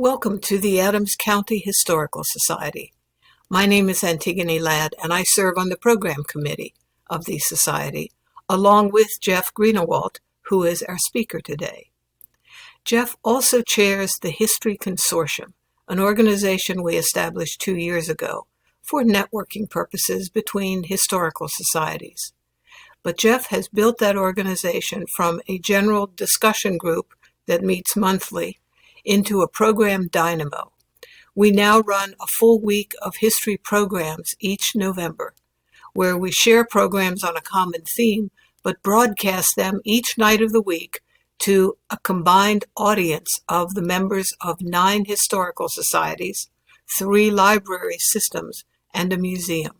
Welcome to the Adams County Historical Society. My name is Antigone Ladd, and I serve on the program committee of the society, along with Jeff Greenawalt, who is our speaker today. Jeff also chairs the History Consortium, an organization we established 2 years ago for networking purposes between historical societies. But Jeff has built that organization from a general discussion group that meets monthly into a program dynamo. We now run a full week of history programs each November, where we share programs on a common theme, but broadcast them each night of the week to a combined audience of the members of 9 historical societies, 3 library systems, and a museum.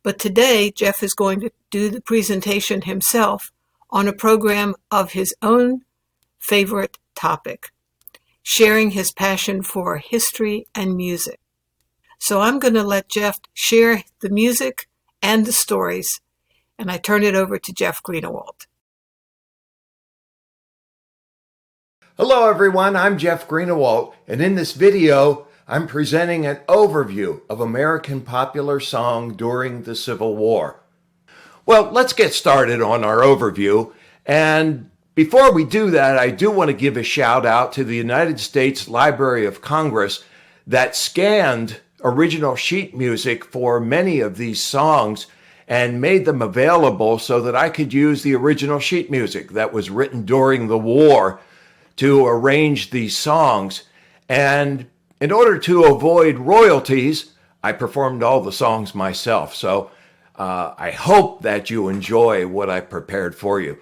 But today, Jeff is going to do the presentation himself on a program of his own favorite topic, sharing his passion for history and music. So I'm going to let Jeff share the music and the stories, and I turn it over to Jeff Greenawalt. Hello everyone, I'm Jeff Greenawalt, and in this video, I'm presenting an overview of American popular song during the Civil War. Well, let's get started on our overview, and before we do that, I do want to give a shout out to the United States Library of Congress that scanned original sheet music for many of these songs and made them available so that I could use the original sheet music that was written during the war to arrange these songs. And in order to avoid royalties, I performed all the songs myself. So I hope that you enjoy what I prepared for you.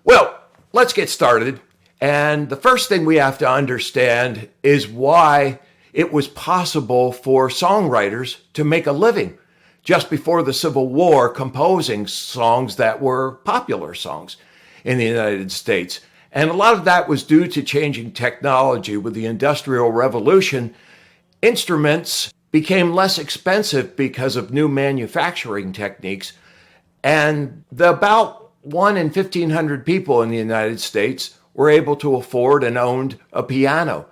Well, let's get started. And the first thing we have to understand is why it was possible for songwriters to make a living just before the Civil War composing songs that were popular songs in the United States. And a lot of that was due to changing technology. With the Industrial Revolution, instruments became less expensive because of new manufacturing techniques. And about 1 in 1,500 people in the United States were able to afford and owned a piano.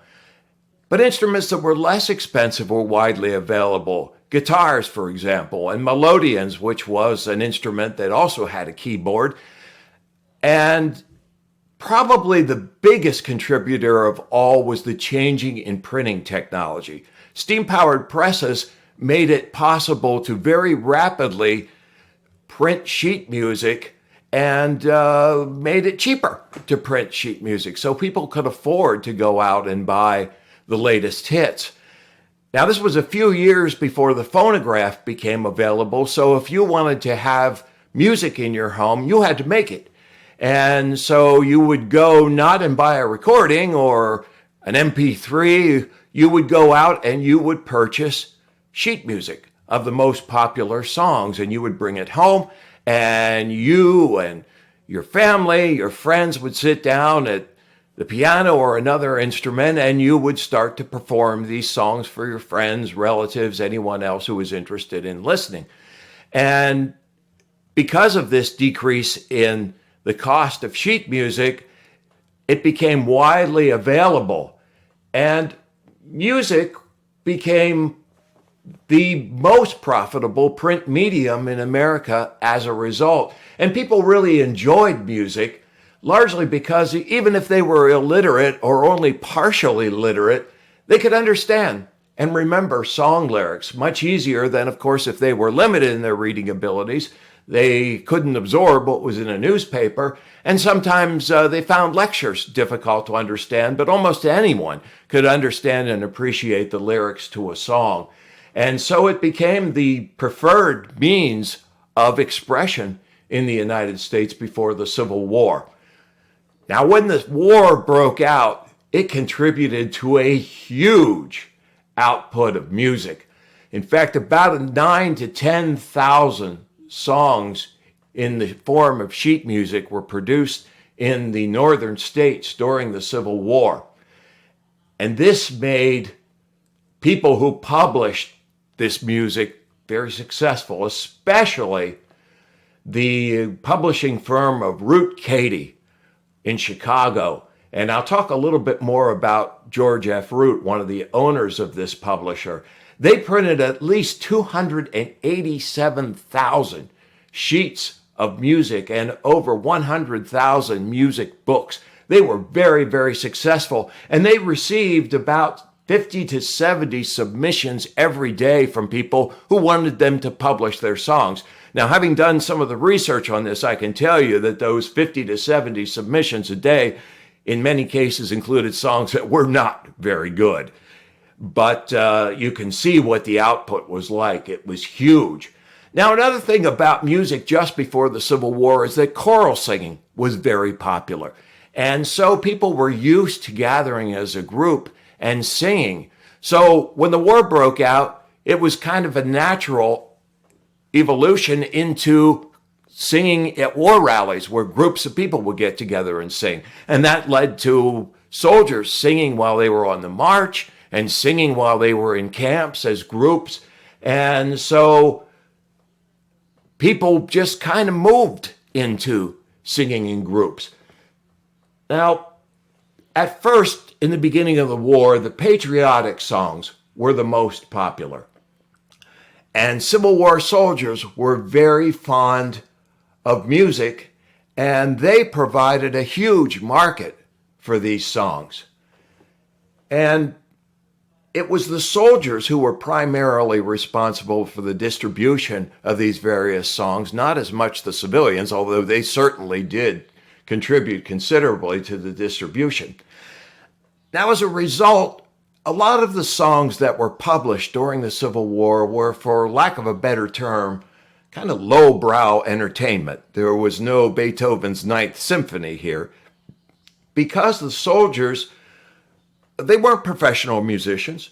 But instruments that were less expensive were widely available. Guitars, for example, and melodeons, which was an instrument that also had a keyboard. And probably the biggest contributor of all was the changing in printing technology. Steam-powered presses made it possible to very rapidly print sheet music and made it cheaper to print sheet music, so people could afford to go out and buy the latest hits. Now, this was a few years before the phonograph became available, so if you wanted to have music in your home, you had to make it. And so you would go not and buy a recording or an MP3, you would go out and you would purchase sheet music of the most popular songs, and you would bring it home, and you and your family, your friends would sit down at the piano or another instrument, and you would start to perform these songs for your friends, relatives, anyone else who was interested in listening. And because of this decrease in the cost of sheet music, it became widely available, and music became the most profitable print medium in America as a result. And people really enjoyed music, largely because even if they were illiterate or only partially literate, they could understand and remember song lyrics much easier than, of course, if they were limited in their reading abilities. They couldn't absorb what was in a newspaper, and sometimes they found lectures difficult to understand, but almost anyone could understand and appreciate the lyrics to a song. And so it became the preferred means of expression in the United States before the Civil War. Now, when the war broke out, it contributed to a huge output of music. In fact, about 9,000 to 10,000 songs in the form of sheet music were produced in the northern states during the Civil War. And this made people who published this music very successful, especially the publishing firm of Root Cady in Chicago And I'll talk a little bit more about George F. Root, one of the owners of this publisher. They printed at least 287,000 sheets of music and over 100,000 music books. They were very, very successful, and they received about 50 to 70 submissions every day from people who wanted them to publish their songs. Now, having done some of the research on this, I can tell you that those 50 to 70 submissions a day in many cases included songs that were not very good. But you can see what the output was like. It was huge. Now, another thing about music just before the Civil War is that choral singing was very popular. And so people were used to gathering as a group and singing. So when the war broke out, it was kind of a natural evolution into singing at war rallies where groups of people would get together and sing. And that led to soldiers singing while they were on the march and singing while they were in camps as groups. And so people just kind of moved into singing in groups. Now, at first, in the beginning of the war, the patriotic songs were the most popular. And Civil War soldiers were very fond of music, and they provided a huge market for these songs. And it was the soldiers who were primarily responsible for the distribution of these various songs, not as much the civilians, although they certainly did contribute considerably to the distribution. Now, as a result, a lot of the songs that were published during the Civil War were, for lack of a better term, kind of lowbrow entertainment. There was no Beethoven's Ninth Symphony here, because the soldiers, they weren't professional musicians,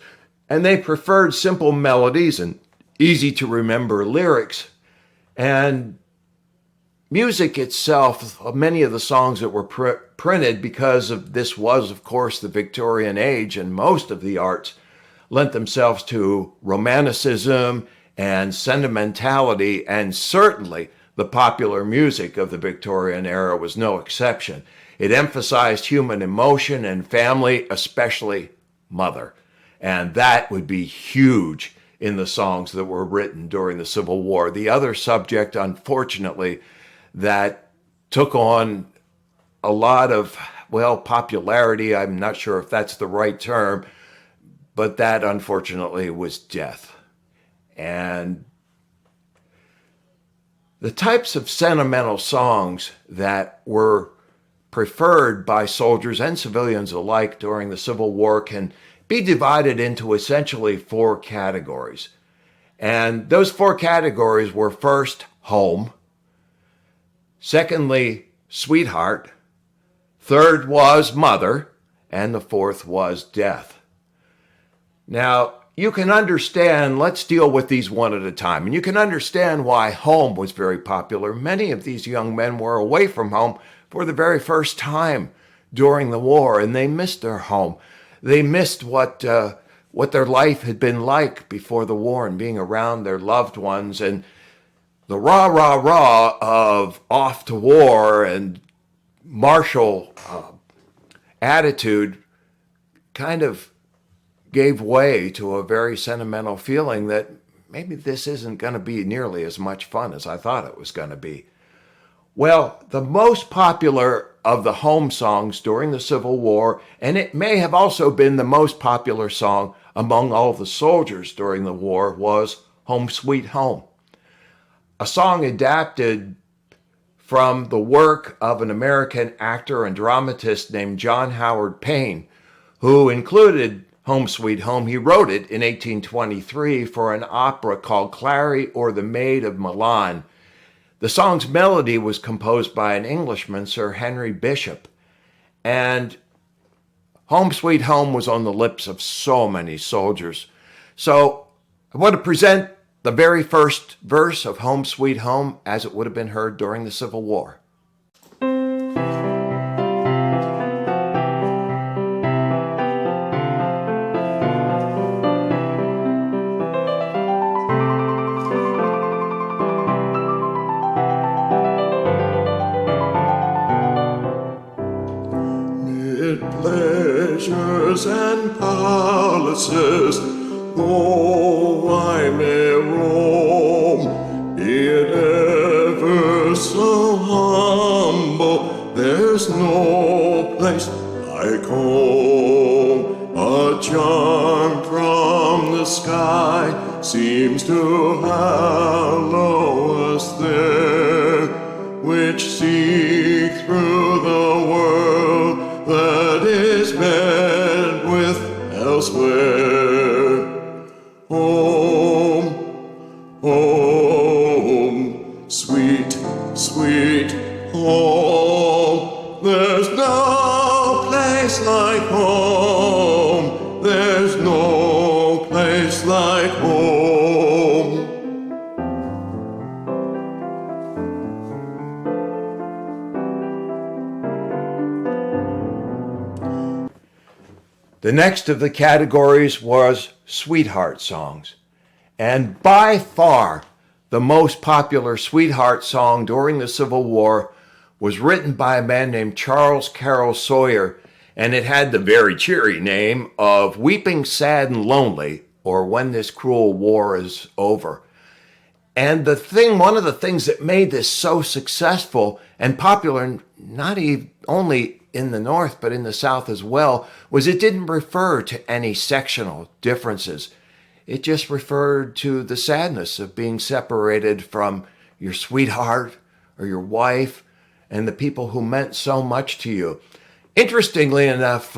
and they preferred simple melodies and easy to remember lyrics. And music itself, many of the songs that were printed, because of this was, of course, the Victorian age, and most of the arts lent themselves to romanticism and sentimentality, and certainly the popular music of the Victorian era was no exception. It emphasized human emotion and family, especially mother. And that would be huge in the songs that were written during the Civil War. The other subject, unfortunately, that took on a lot of, popularity, I'm not sure if that's the right term, but that unfortunately was death. And the types of sentimental songs that were preferred by soldiers and civilians alike during the Civil War can be divided into essentially 4 categories. And those 4 categories were: first, home; secondly, sweetheart; third was mother; and the fourth was death. Now, you can understand, let's deal with these one at a time, and you can understand why home was very popular. Many of these young men were away from home for the very first time during the war, and they missed their home. They missed what their life had been like before the war, and being around their loved ones, and the rah of off to war and martial attitude kind of gave way to a very sentimental feeling that maybe this isn't going to be nearly as much fun as I thought it was going to be. Well, the most popular of the home songs during the Civil War, and it may have also been the most popular song among all the soldiers during the war, was Home Sweet Home, a song adapted from the work of an American actor and dramatist named John Howard Payne, who included Home Sweet Home. He wrote it in 1823 for an opera called Clary or the Maid of Milan. The song's melody was composed by an Englishman, Sir Henry Bishop, and Home Sweet Home was on the lips of so many soldiers. So I want to present the very first verse of Home Sweet Home as it would have been heard during the Civil War. treasures and palaces, though I may roam, be it ever so humble, there's no place like home. A charm from the sky seems to hallow us there, which seek through the world that is met with elsewhere. Home, home, sweet, sweet home. There's no place like home. There's no place like home. The next of the categories was sweetheart songs. And by far, the most popular sweetheart song during the Civil War was written by a man named Charles Carroll Sawyer, and it had the very cheery name of Weeping Sad and Lonely, or When This Cruel War Is Over. And one of the things that made this so successful and popular, not even only in the North, but in the South as well, was it didn't refer to any sectional differences. It just referred to the sadness of being separated from your sweetheart or your wife and the people who meant so much to you. Interestingly enough,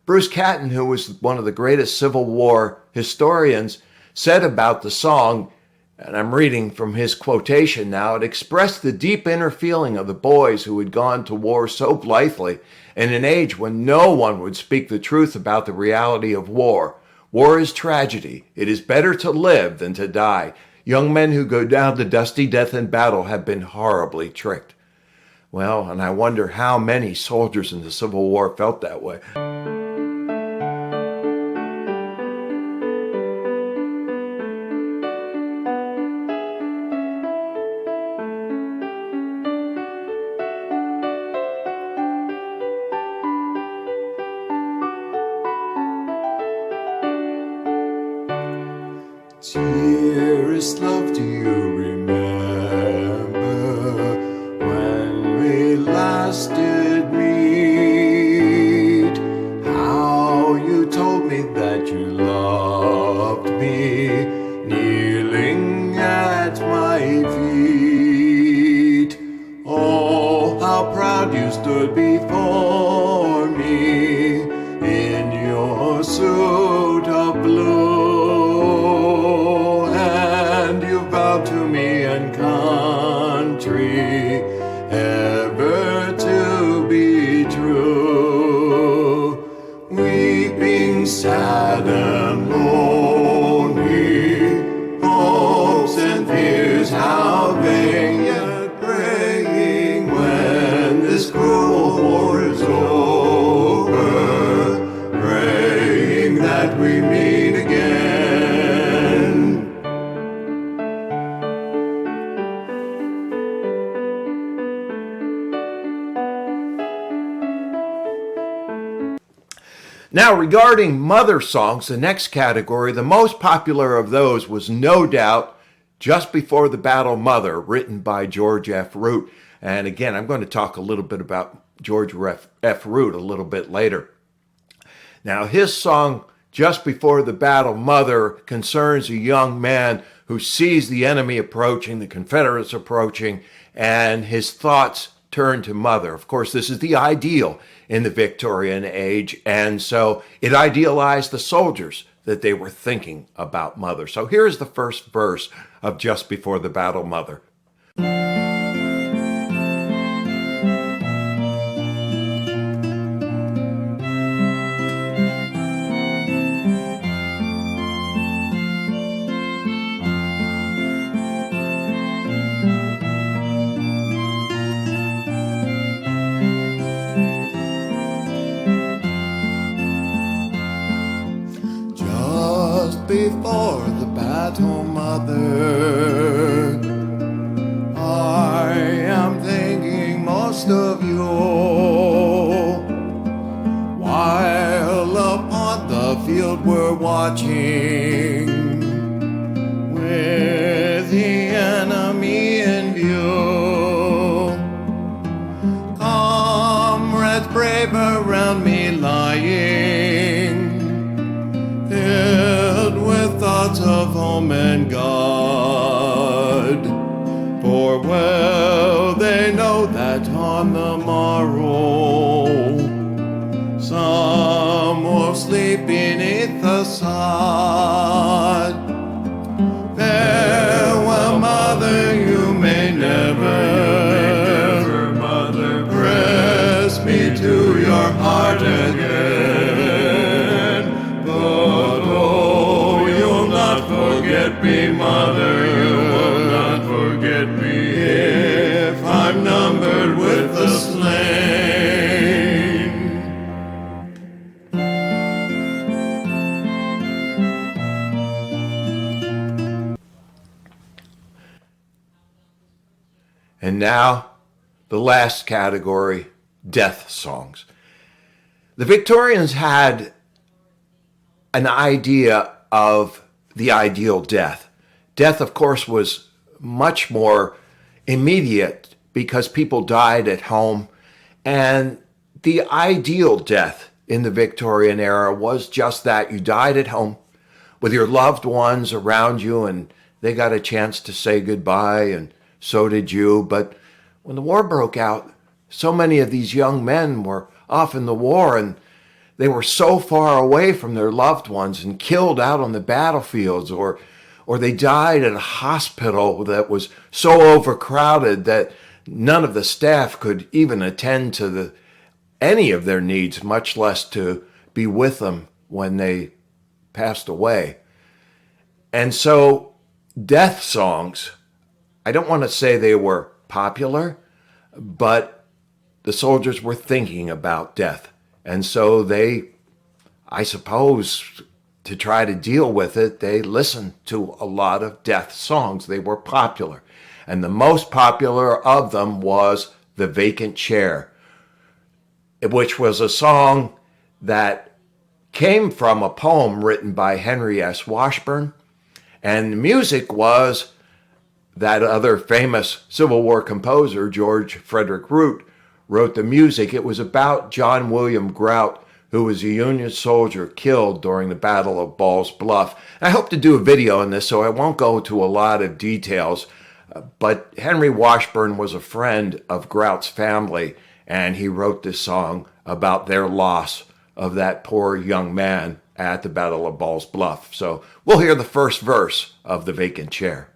Bruce Catton, who was one of the greatest Civil War historians, said about the song, and I'm reading from his quotation now, it expressed the deep inner feeling of the boys who had gone to war so blithely in an age when no one would speak the truth about the reality of war. War is tragedy. It is better to live than to die. Young men who go down to dusty death in battle have been horribly tricked. Well, and I wonder how many soldiers in the Civil War felt that way. Dearest love, do you remember when we last did meet? How you told me that you loved me, kneeling at my feet. Oh, how proud you stood before me in your suit of blue. To me and country ever to be true. Weeping sad and lonely, hopes and fears how vain, yet praying when this cruel war is over, praying that we meet again. Now, regarding mother songs, the next category, the most popular of those was no doubt Just Before the Battle Mother, written by George F. Root. And again, I'm going to talk a little bit about George F. Root a little bit later. Now, his song, Just Before the Battle Mother, concerns a young man who sees the enemy approaching, the Confederates approaching, and his thoughts turn to mother. Of course, this is the ideal in the Victorian age, and so it idealized the soldiers that they were thinking about mother. So here's the first verse of Just Before the Battle Mother. Before the battle, mother, I am thinking most of you, while battlefield were watching, with the enemy in view. Comrades brave around me lying, filled with thoughts of home and God. For well they know that on the morrow some will sleep beneath the sod. Farewell, mother, you may never, mother, press me to your heart again. But oh, you'll not forget me, mother, you will not forget me if I'm numbered with the slain. And now, the last category, death songs. The Victorians had an idea of the ideal death. Death, of course, was much more immediate because people died at home. And the ideal death in the Victorian era was just that. You died at home with your loved ones around you, and they got a chance to say goodbye, and so did you. But when the war broke out, so many of these young men were off in the war, and they were so far away from their loved ones and killed out on the battlefields, or they died at a hospital that was so overcrowded that none of the staff could even attend to any of their needs, much less to be with them when they passed away. And so death songs, I don't want to say they were popular, but the soldiers were thinking about death. And so they, I suppose, to try to deal with it, they listened to a lot of death songs. They were popular. And the most popular of them was The Vacant Chair, which was a song that came from a poem written by Henry S. Washburn. And the music was that other famous Civil War composer, George Frederick Root, wrote the music. It was about John William Grout, who was a Union soldier killed during the Battle of Ball's Bluff. I hope to do a video on this, so I won't go into a lot of details, but Henry Washburn was a friend of Grout's family, and he wrote this song about their loss of that poor young man at the Battle of Ball's Bluff. So we'll hear the first verse of The Vacant Chair.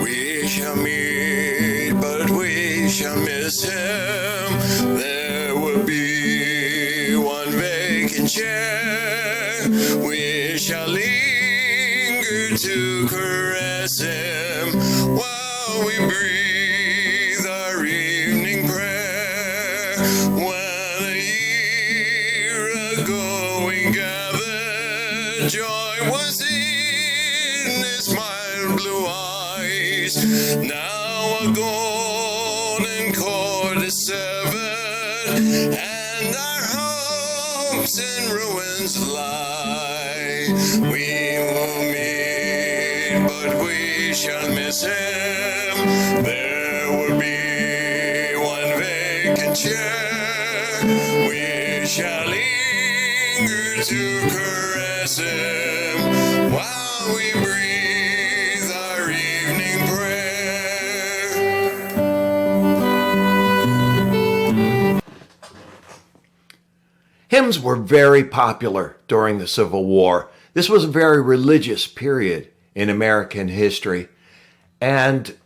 We shall meet, but we shall miss him. There will be one vacant chair. We shall linger to caress him while we breathe our evening prayer. When a year ago we gathered, joy was in his mild blue eyes. Now a golden cord is severed, and our hopes in ruins lie. We will meet, but we shall miss him. There will be one vacant chair. We shall linger to caress him while we breathe our evening prayer. Hymns were very popular during the Civil War. This was a very religious period in American history. And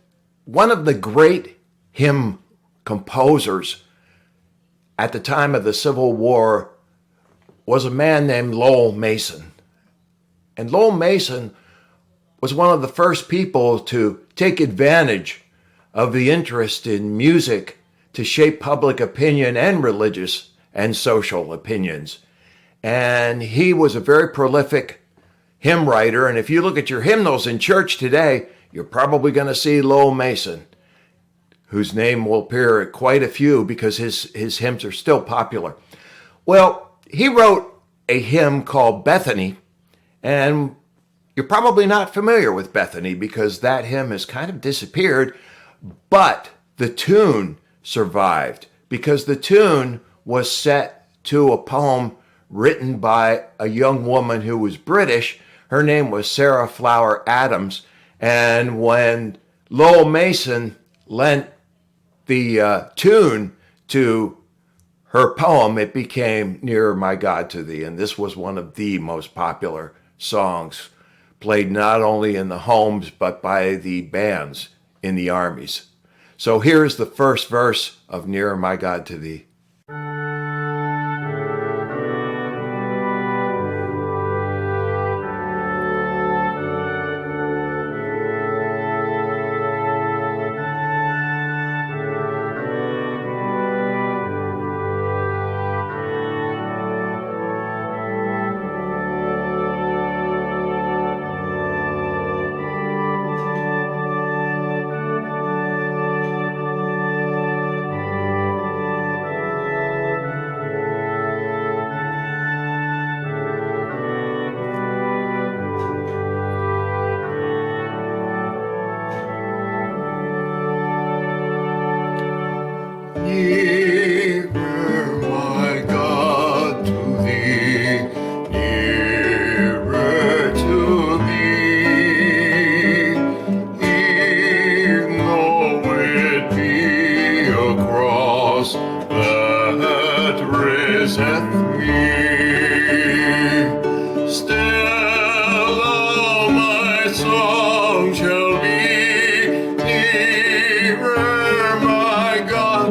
one of the great hymn composers at the time of the Civil War was a man named Lowell Mason. And Lowell Mason was one of the first people to take advantage of the interest in music to shape public opinion and religious and social opinions. And he was a very prolific hymn writer. And if you look at your hymnals in church today, you're probably going to see Lowell Mason, whose name will appear at quite a few because his hymns are still popular. Well, he wrote a hymn called Bethany, and you're probably not familiar with Bethany because that hymn has kind of disappeared, but the tune survived because the tune was set to a poem written by a young woman who was British. Her name was Sarah Flower Adams, and when Lowell Mason lent the tune to her poem, it became Nearer My God to Thee, and this was one of the most popular songs played not only in the homes but by the bands in the armies. So here's the first verse of Nearer My God to Thee. Nearer, my God, to thee, nearer to thee, e'en though it be a cross that raiseth me, still all my song shall be nearer, my God,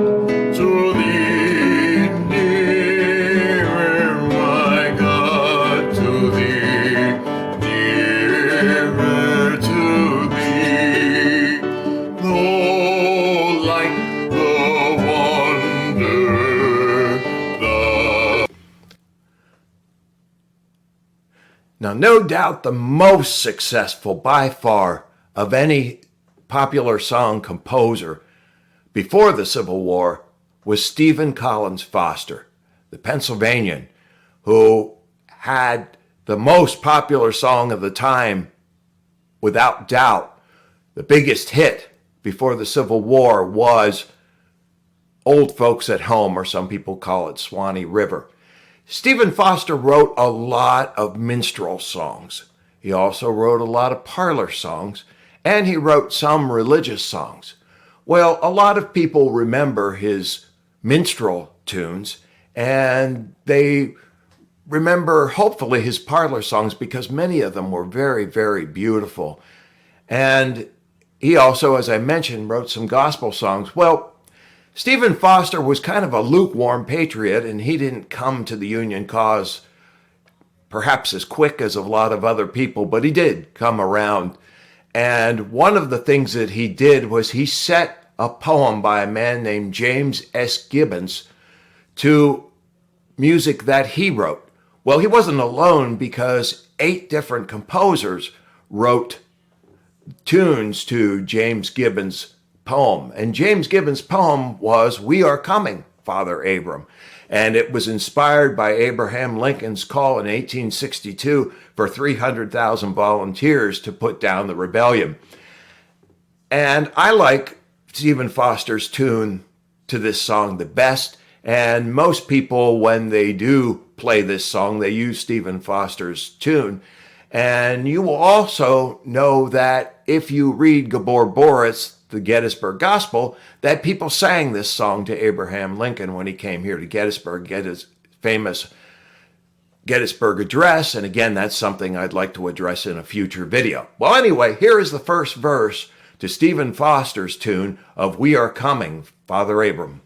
to thee, nearer, my God, to thee, nearer to thee. Though like the wonder, Now, no doubt the most successful by far of any popular song composer before the Civil War was Stephen Collins Foster, the Pennsylvanian, who had the most popular song of the time, without doubt. The biggest hit before the Civil War was Old Folks at Home, or some people call it Swanee River. Stephen Foster wrote a lot of minstrel songs. He also wrote a lot of parlor songs, and he wrote some religious songs. Well, a lot of people remember his minstrel tunes, and they remember, hopefully, his parlor songs because many of them were very, very beautiful. And he also, as I mentioned, wrote some gospel songs. Well, Stephen Foster was kind of a lukewarm patriot, and he didn't come to the Union cause perhaps as quick as a lot of other people, but he did come around. And one of the things that he did was he set a poem by a man named James S. Gibbons to music that he wrote. Well, he wasn't alone because 8 different composers wrote tunes to James Gibbons' poem. And James Gibbons' poem was We Are Coming, Father Abram. And it was inspired by Abraham Lincoln's call in 1862 for 300,000 volunteers to put down the rebellion. And I like Stephen Foster's tune to this song the best. And most people, when they do play this song, they use Stephen Foster's tune. And you will also know that if you read Gabor Boris, the Gettysburg Gospel, that people sang this song to Abraham Lincoln when he came here to Gettysburg, get his famous Gettysburg Address. And again, that's something I'd like to address in a future video. Well, anyway, here is the first verse to Stephen Foster's tune of We Are Coming, Father Abram.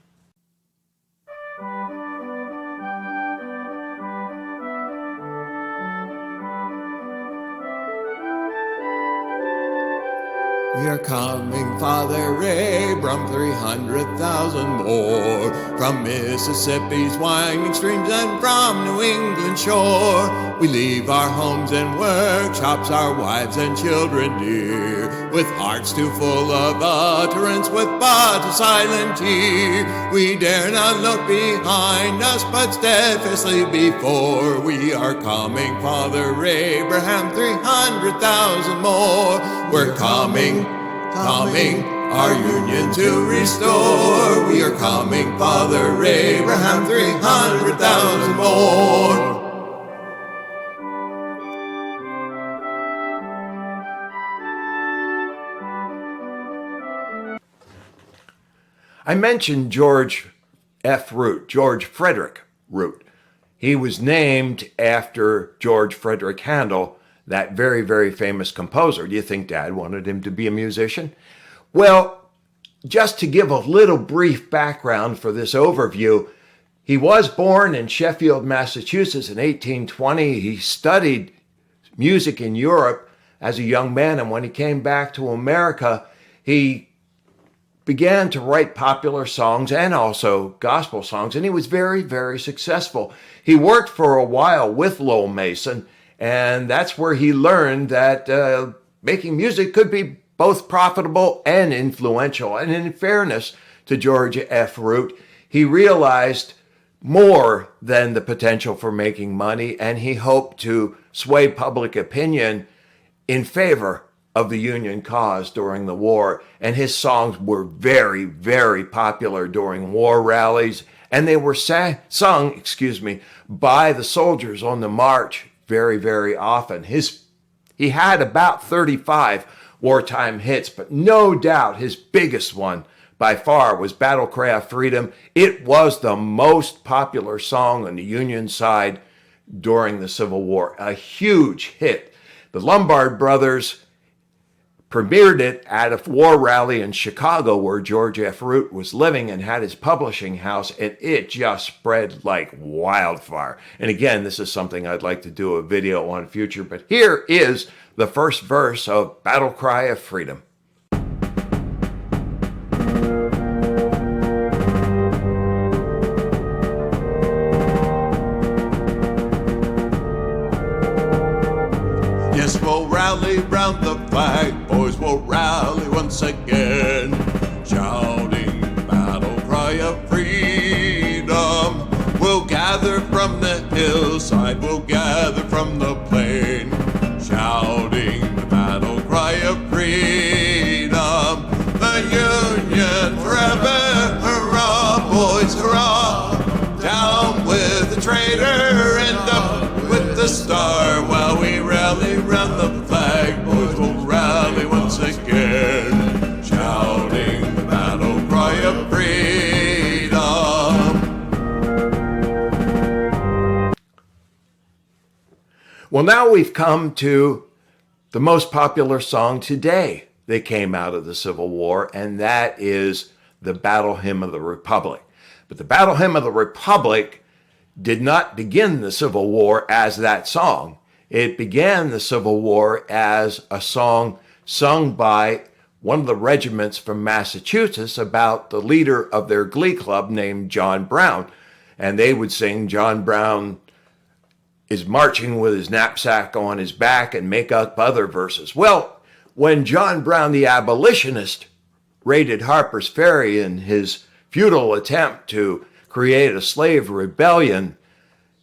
We are coming, Father Abram, 300,000 more, from Mississippi's winding streams and from New England shore. We leave our homes and workshops, our wives and children dear, with hearts too full of utterance, with but a silent tear. We dare not look behind us, but steadfastly before. We are coming, Father Abraham, 300,000 more. We're coming, our union to restore. We are coming, Father Abraham, 300,000 more. I mentioned George Frederick Root. He was named after George Frederick Handel, that very, very famous composer. Do you think Dad wanted him to be a musician? Well, just to give a little brief background for this overview, he was born in Sheffield, Massachusetts in 1820. He studied music in Europe as a young man, and when he came back to America, he began to write popular songs and also gospel songs, and he was very, very successful. He worked for a while with Lowell Mason, and that's where he learned that making music could be both profitable and influential. And in fairness to George F. Root, he realized more than the potential for making money, and he hoped to sway public opinion in favor of the Union cause during the war. And his songs were very, very popular during war rallies, and they were sung by the soldiers on the march very, very often. He had about 35 wartime hits, but no doubt his biggest one by far was Battle Cry of Freedom. It was the most popular song on the Union side during the Civil War, a huge hit. The Lombard brothers premiered it at a war rally in Chicago where George F. Root was living and had his publishing house, and it just spread like wildfire. And again, this is something I'd like to do a video on future, but here is the first verse of Battle Cry of Freedom. Yes, we'll rally round the flag, boys will rally once again, shouting battle cry of freedom. We'll gather from the hillside, we'll gather from the plain, shouting the battle cry of freedom. The Union forever, hurrah, boys, hurrah! Down with the traitor and up with the star. While we rally round the flag, boys will rally once again, shouting the battle cry of freedom. Well, now we've come to the most popular song today that came out of the Civil War, and that is the Battle Hymn of the Republic. But the Battle Hymn of the Republic did not begin the Civil War as that song. It began the Civil War as a song sung by one of the regiments from Massachusetts about the leader of their glee club named John Brown. And they would sing, John Brown is marching with his knapsack on his back, and make up other verses. Well, when John Brown, the abolitionist, raided Harper's Ferry in his futile attempt to create a slave rebellion,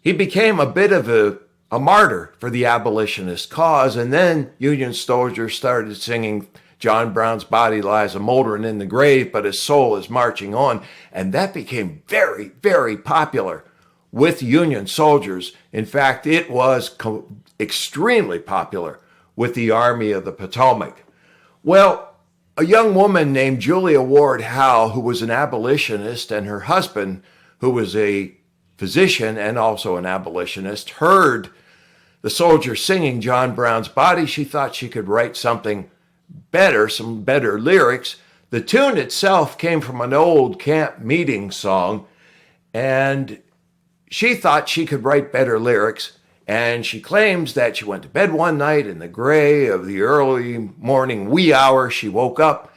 he became a bit of a martyr for the abolitionist cause. And then Union soldiers started singing, John Brown's body lies a moldering in the grave, but his soul is marching on. And that became very, very popular with Union soldiers. In fact, it was extremely popular with the Army of the Potomac. Well, a young woman named Julia Ward Howe, who was an abolitionist, and her husband, who was a physician and also an abolitionist, heard the soldiers singing John Brown's body. She thought she could write something better, some better lyrics. The tune itself came from an old camp meeting song, and she thought she could write better lyrics. And she claims that she went to bed one night in the gray of the early morning wee hours. She woke up.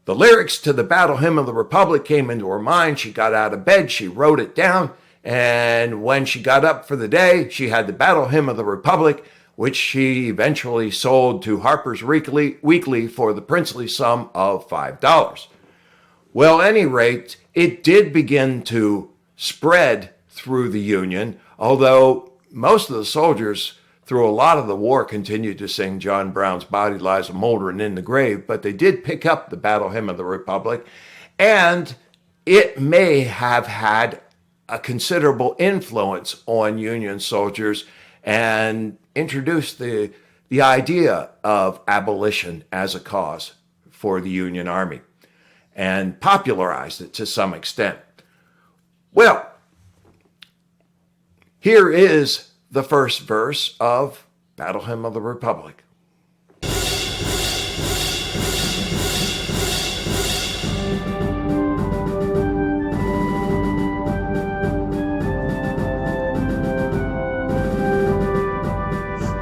The lyrics to the Battle Hymn of the Republic came into her mind. She got out of bed. She wrote it down. And when she got up for the day, she had the Battle Hymn of the Republic, which she eventually sold to Harper's Weekly for the princely sum of $5. Well, at any rate, it did begin to spread through the Union, although most of the soldiers through a lot of the war continued to sing John Brown's Body Lies a Moldering in the Grave, but they did pick up the Battle Hymn of the Republic, and it may have had a considerable influence on Union soldiers and introduced the idea of abolition as a cause for the Union Army and popularized it to some extent. Well, here is the first verse of Battle Hymn of the Republic.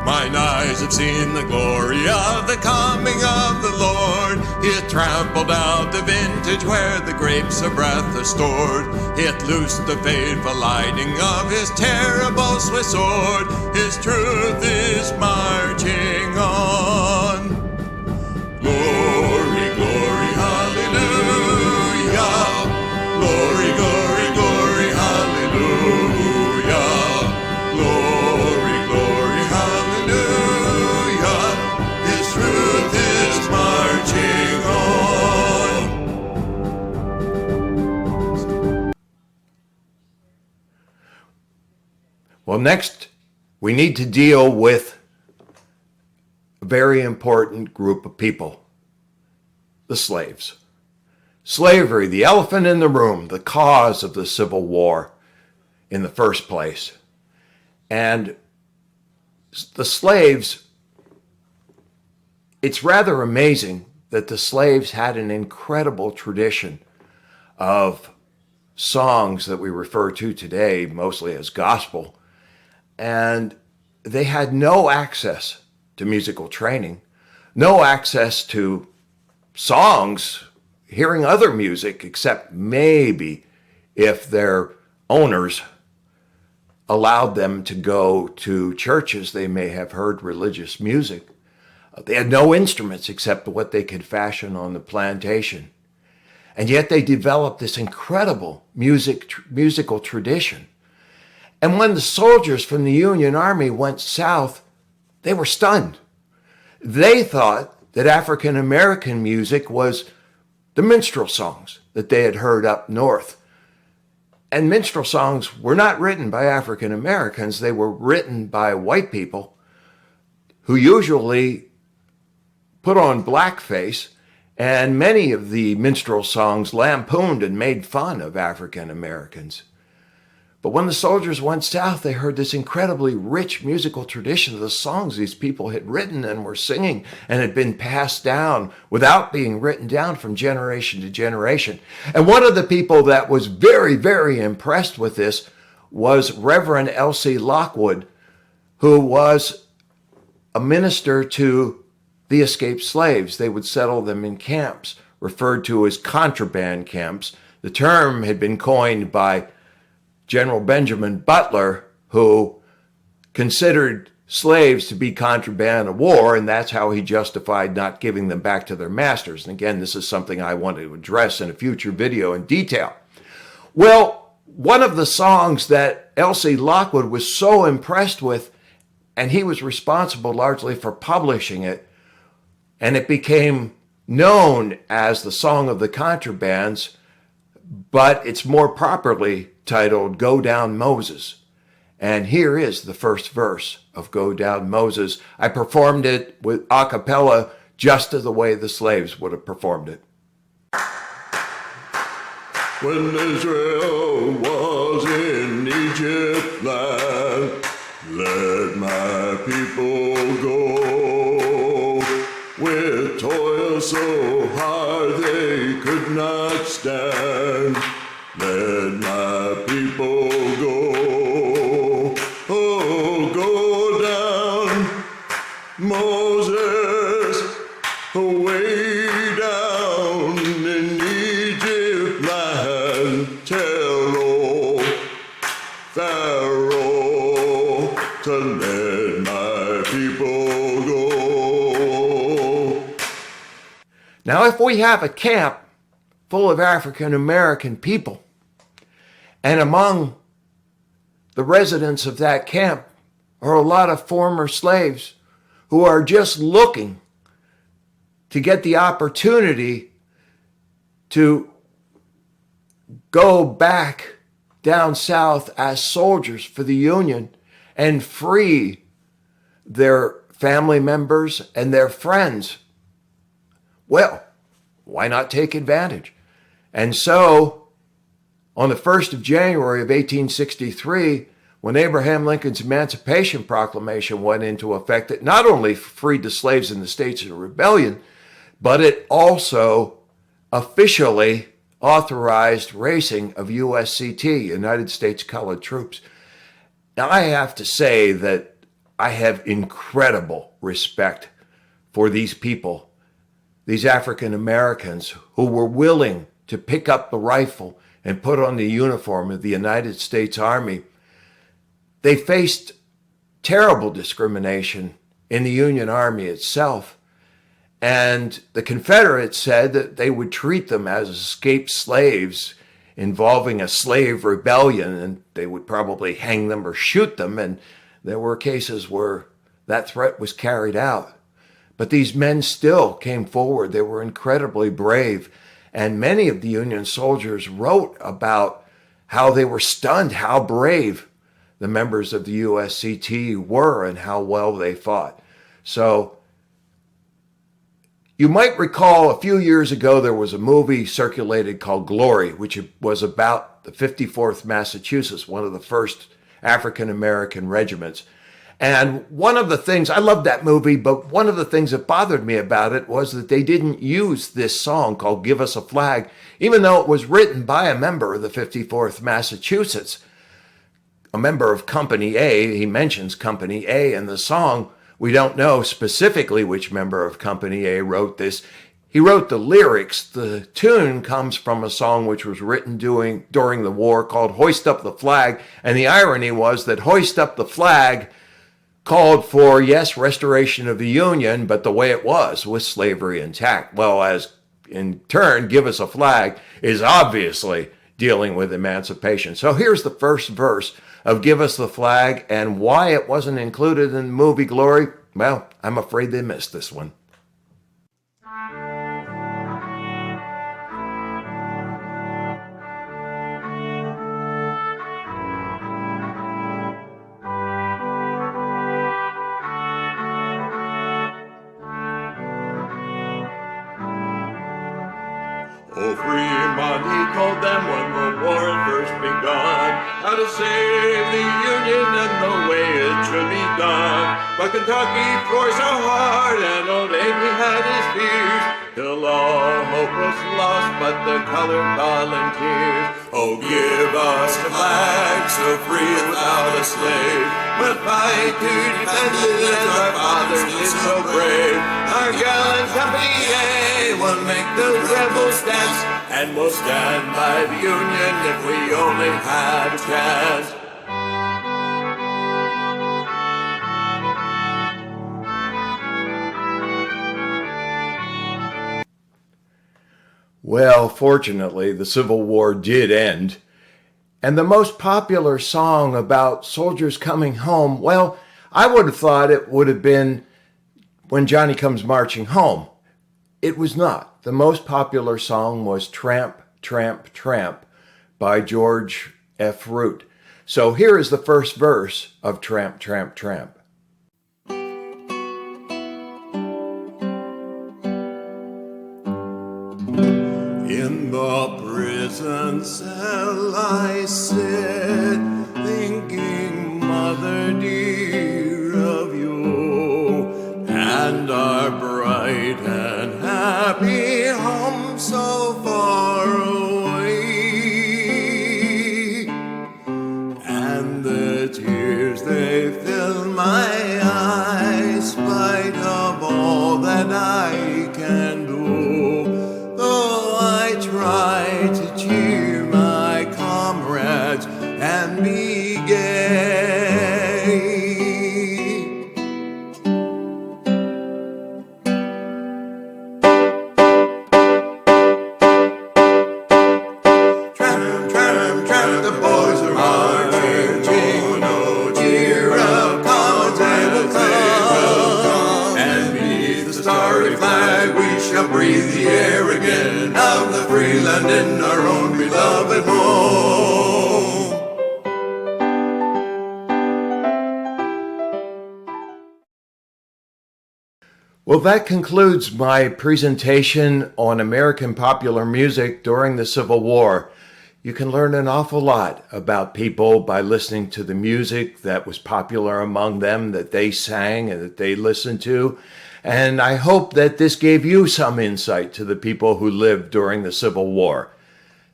Mine eyes have seen the glory of the coming of the Lord. He hath trampled out the vintage where the grapes of wrath are stored. He hath loosed the fateful lightning of his terrible swift sword. His truth is marching on. Glory, glory, hallelujah. Glory, glory, glory, hallelujah. Glory, glory, hallelujah. His truth is marching on. Well, next, we need to deal with a very important group of people, the slaves. Slavery, the elephant in the room, the cause of the Civil War in the first place. And the slaves, it's rather amazing that the slaves had an incredible tradition of songs that we refer to today mostly as gospel. And they had no access to musical training, no access to songs, hearing other music, except maybe if their owners allowed them to go to churches, they may have heard religious music. They had no instruments except what they could fashion on the plantation. And yet they developed this incredible musical tradition. And when the soldiers from the Union Army went south, they were stunned. They thought that African American music was the minstrel songs that they had heard up north. And minstrel songs were not written by African Americans. They were written by white people who usually put on blackface, and many of the minstrel songs lampooned and made fun of African Americans. But when the soldiers went south, they heard this incredibly rich musical tradition of the songs these people had written and were singing and had been passed down without being written down from generation to generation. And one of the people that was very, very impressed with this was Reverend L.C. Lockwood, who was a minister to the escaped slaves. They would settle them in camps, referred to as contraband camps. The term had been coined by General Benjamin Butler, who considered slaves to be contraband of war, and that's how he justified not giving them back to their masters. And again, this is something I want to address in a future video in detail. Well, one of the songs that L.C. Lockwood was so impressed with, and he was responsible largely for publishing it, and it became known as the Song of the Contrabands, but it's more properly titled Go Down Moses. And here is the first verse of Go Down Moses. I performed it with a cappella just as the way the slaves would have performed it. When Israel was in Egypt land, let my people go. With toil so hard they could not stand, let my people go. Oh, way down in Egypt land, tell old Pharaoh to let my people go. Now, if we have a camp full of African American people, and among the residents of that camp are a lot of former slaves who are just looking to get the opportunity to go back down south as soldiers for the Union and free their family members and their friends. Well, why not take advantage? And so, on the 1st of January of 1863, when Abraham Lincoln's Emancipation Proclamation went into effect, it not only freed the slaves in the states of rebellion, but it also officially authorized raising of USCT, United States Colored Troops. Now, I have to say that I have incredible respect for these people, these African Americans who were willing to pick up the rifle and put on the uniform of the United States Army. They faced terrible discrimination in the Union Army itself. And the Confederates said that they would treat them as escaped slaves involving a slave rebellion, and they would probably hang them or shoot them. And there were cases where that threat was carried out. But these men still came forward. They were incredibly brave. And many of the Union soldiers wrote about how they were stunned, how brave the members of the USCT were and how well they fought. So you might recall a few years ago there was a movie circulated called Glory, which was about the 54th Massachusetts, one of the first African-American regiments. And one of the things, I loved that movie, but one of the things that bothered me about it was that they didn't use this song called Give Us a Flag, even though it was written by a member of the 54th Massachusetts, a member of Company A. He mentions Company A in the song. We don't know specifically which member of Company A wrote this. He wrote the lyrics. The tune comes from a song which was written during the war called Hoist Up the Flag. And the irony was that Hoist Up the Flag called for, yes, restoration of the Union, but the way it was, with slavery intact. Well, as in turn, Give Us a Flag is obviously dealing with emancipation. So here's the first verse of Give Us the Flag, and why it wasn't included in the movie Glory, well, I'm afraid they missed this one. Oh, Fremont, he told them when the war had first begun, how to save the Union and the way it should be done. But Kentucky fought so hard and old Abe he had his fears, till all hope was lost but the colored volunteers. Oh, give us a flag so free without a slave. We'll fight to defend it as our fathers did so brave. Our gallant Company A will make those rebels dance, and we'll stand by the Union if we only have a chance. Well, fortunately, the Civil War did end. And the most popular song about soldiers coming home, well, I would have thought it would have been When Johnny Comes Marching Home. It was not. The most popular song was Tramp, Tramp, Tramp by George F. Root. So here is the first verse of Tramp, Tramp, Tramp. In the prison cell I sit, thinking, Mother dear, of you, and our bright and happy home so far away. And the tears, they fill my eyes, spite of all that I can do. land in our own beloved home. Well, that concludes my presentation on American popular music during the Civil War. You can learn an awful lot about people by listening to the music that was popular among them, that they sang and that they listened to. And I hope that this gave you some insight to the people who lived during the Civil War.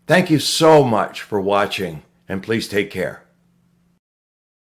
Thank you so much for watching, and please take care.